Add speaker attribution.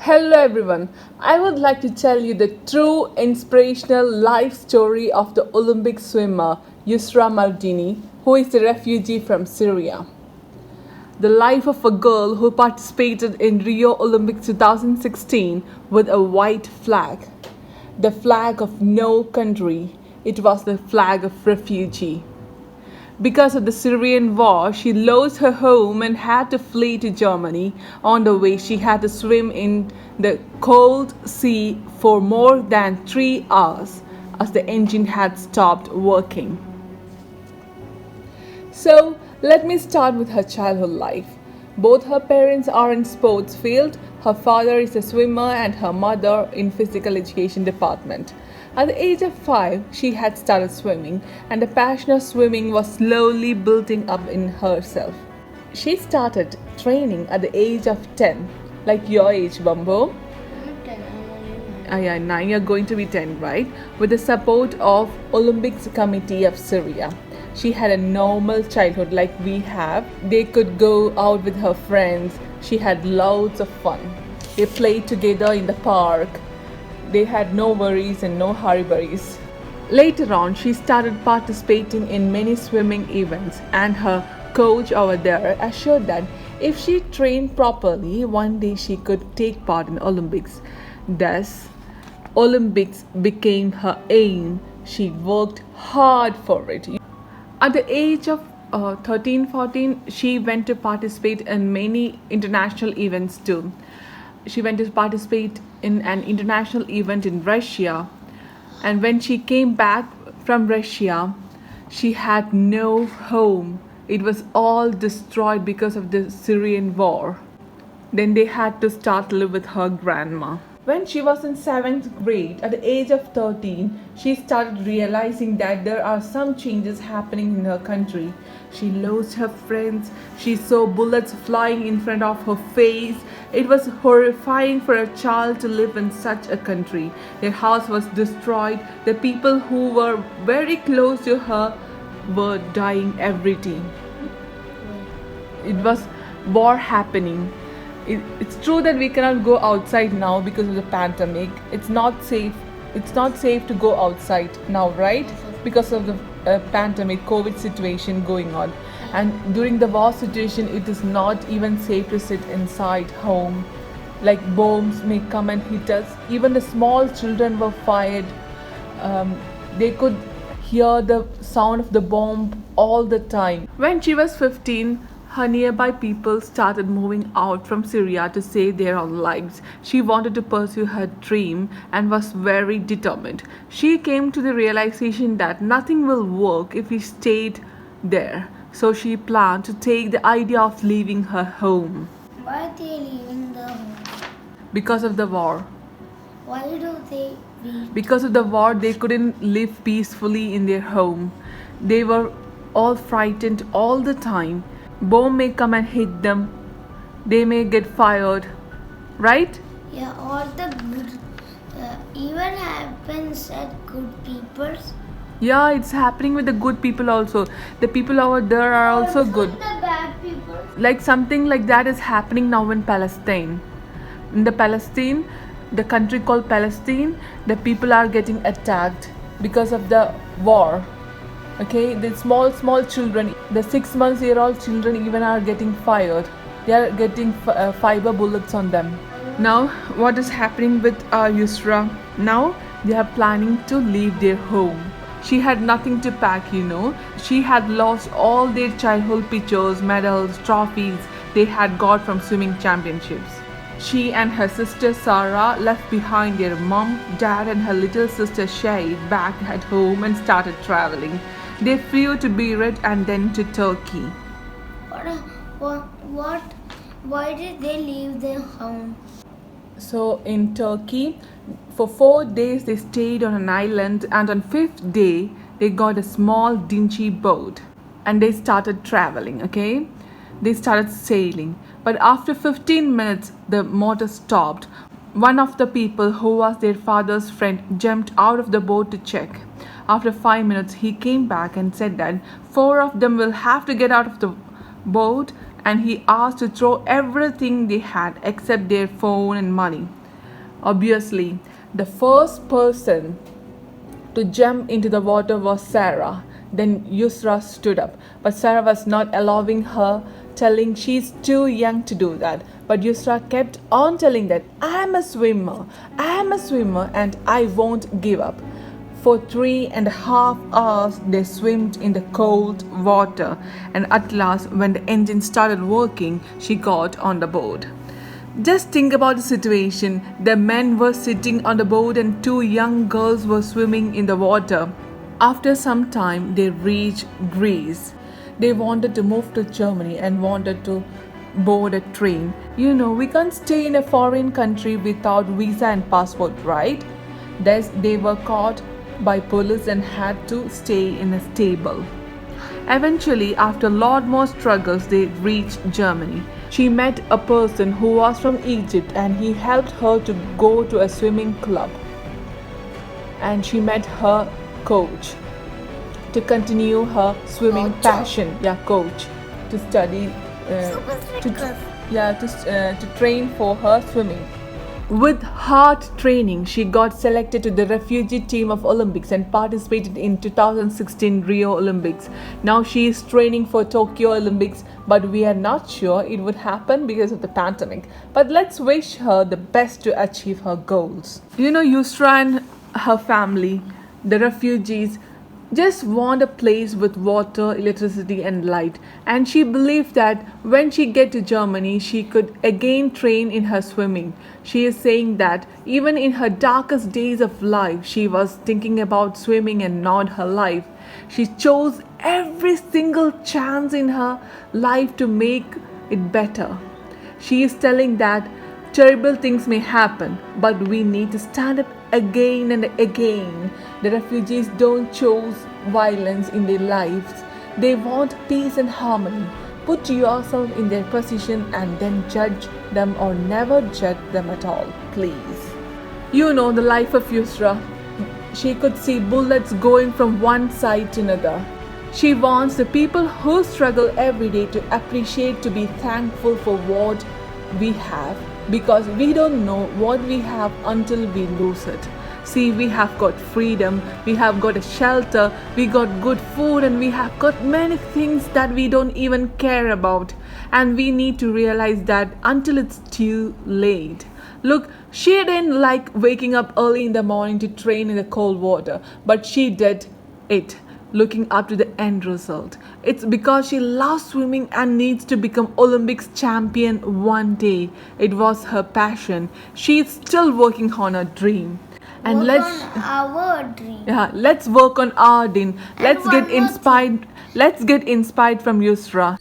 Speaker 1: Hello everyone. I would like to tell you the true inspirational life story of the Olympic swimmer YUSRA MARDINI, who is a refugee from Syria. The life of a girl who participated in Rio Olympics 2016 with a white flag. The flag of no country. It was the flag of refugee. Because of the Syrian war, she lost her home and had to flee to Germany. On the way, she had to swim in the cold sea for more than 3 hours as the engine had stopped working. So, let me start with her childhood life. Both her parents are in sports field. Her father is a swimmer and her mother in physical education department. At the age of 5, she had started swimming, and the passion of swimming was slowly building up in herself. She started training at the age of 10, like your age, Bumbo.
Speaker 2: Not 10, I'm only 9.
Speaker 1: Yeah, 9, you're going to be 10, right? With the support of Olympics Committee of Syria. She had a normal childhood like we have. They could go out with her friends. She had loads of fun. They played together in the park. They had no worries and no hurry-burries. Later on, she started participating in many swimming events, and her coach over there assured that if she trained properly, one day she could take part in Olympics. Thus, Olympics became her aim. She worked hard for it. At the age of 13, 14, she went to participate in many international events too. She went to participate in an international event in Russia, and when she came back from Russia, she had no home. It was all destroyed because of the Syrian war. Then they had to start live with her grandma. When she was in 7th grade, at the age of 13, she started realizing that there are some changes happening in her country. She lost her friends. She saw bullets flying in front of her face. It was horrifying for a child to live in such a country. Their house was destroyed. The people who were very close to her were dying every day. It was war happening. It's true that we cannot go outside now because of the pandemic. It's not safe to go outside now, right? Because of the pandemic, COVID situation going on. And during the war situation, it is not even safe to sit inside home. Like bombs may come and hit us. Even the small children were fired. They could hear the sound of the bomb all the time. When she was 15, her nearby people started moving out from Syria to save their own lives. She wanted to pursue her dream and was very determined. She came to the realization that nothing will work if we stayed there. So she planned to take the idea of leaving her home.
Speaker 2: Why are they leaving the home?
Speaker 1: Because of the war.
Speaker 2: Why do they leave?
Speaker 1: Because of the war, they couldn't live peacefully in their home. They were all frightened all the time. Bomb may come and hit them. They may get fired, right?
Speaker 2: Yeah, all the good even happens at good people's.
Speaker 1: Yeah, it's happening with the good people also. The people over there are also good.
Speaker 2: The bad people.
Speaker 1: Like something like that is happening now in Palestine. In the Palestine, the country called Palestine, the people are getting attacked because of the war. Okay, the small children, the 6 months old children even are getting fired. They are getting fiber bullets on them. Now, what is happening with Yusra? Now, they are planning to leave their home. She had nothing to pack, She had lost all their childhood pictures, medals, trophies they had got from swimming championships. She and her sister Sarah left behind their mom, dad and her little sister Shade back at home and started traveling. They flew to Beirut and then to Turkey.
Speaker 2: What? Why did they leave their home?
Speaker 1: So in Turkey, for 4 days they stayed on an island, and on 5th day they got a small dingy boat and they started traveling, okay? They started sailing. But after 15 minutes, the motor stopped. One of the people who was their father's friend jumped out of the boat to check. After 5 minutes, he came back and said that 4 of them will have to get out of the boat and he asked to throw everything they had except their phone and money. Obviously, the first person to jump into the water was Sarah. Then Yusra stood up, but Sarah was not allowing her, telling she's too young to do that. But Yusra kept on telling that I am a swimmer, and I won't give up. For 3.5 hours they swam in the cold water, and at last, when the engine started working, she got on the boat. Just think about the situation. The men were sitting on the boat and two young girls were swimming in the water. After some time, they reached Greece. They wanted to move to Germany and wanted to board a train. You know, we can't stay in a foreign country without visa and passport, right? Thus, they were caught by police and had to stay in a stable. Eventually, after a lot more struggles, they reached Germany. She met a person who was from Egypt and he helped her to go to a swimming club. And she met her coach to continue her swimming passion. Yeah, coach to study, to train for her swimming. With hard training, she got selected to the refugee team of Olympics and participated in 2016 Rio Olympics. Now she is training for Tokyo Olympics, but we are not sure it would happen because of the pandemic. But let's wish her the best to achieve her goals. You know, Yusra and her family, the refugees, just want a place with water, electricity and light, and she believed that when she get to Germany she could again train in her swimming. She is saying that even in her darkest days of life she was thinking about swimming and not her life. She chose every single chance in her life to make it better. She is telling that terrible things may happen, but we need to stand up again and again. The refugees don't choose violence in their lives. They want peace and harmony. Put yourself in their position and then judge them or never judge them at all, please. You know the life of Yusra. She could see bullets going from one side to another. She wants the people who struggle every day to appreciate, to be thankful for what we have, because we don't know what we have until we lose it. See, we have got freedom, we have got a shelter, we got good food, and we have got many things that we don't even care about. And we need to realize that until it's too late. Look, she didn't like waking up early in the morning to train in the cold water, but she did it, looking up to the end result. It's because she loves swimming and needs to become Olympics champion one day. It was her passion. She is still working on her dream. And
Speaker 2: Work
Speaker 1: let's
Speaker 2: on our dream.
Speaker 1: let's work on our dream.
Speaker 2: And
Speaker 1: Let's get
Speaker 2: one more
Speaker 1: inspired. Let's get inspired from Yusra.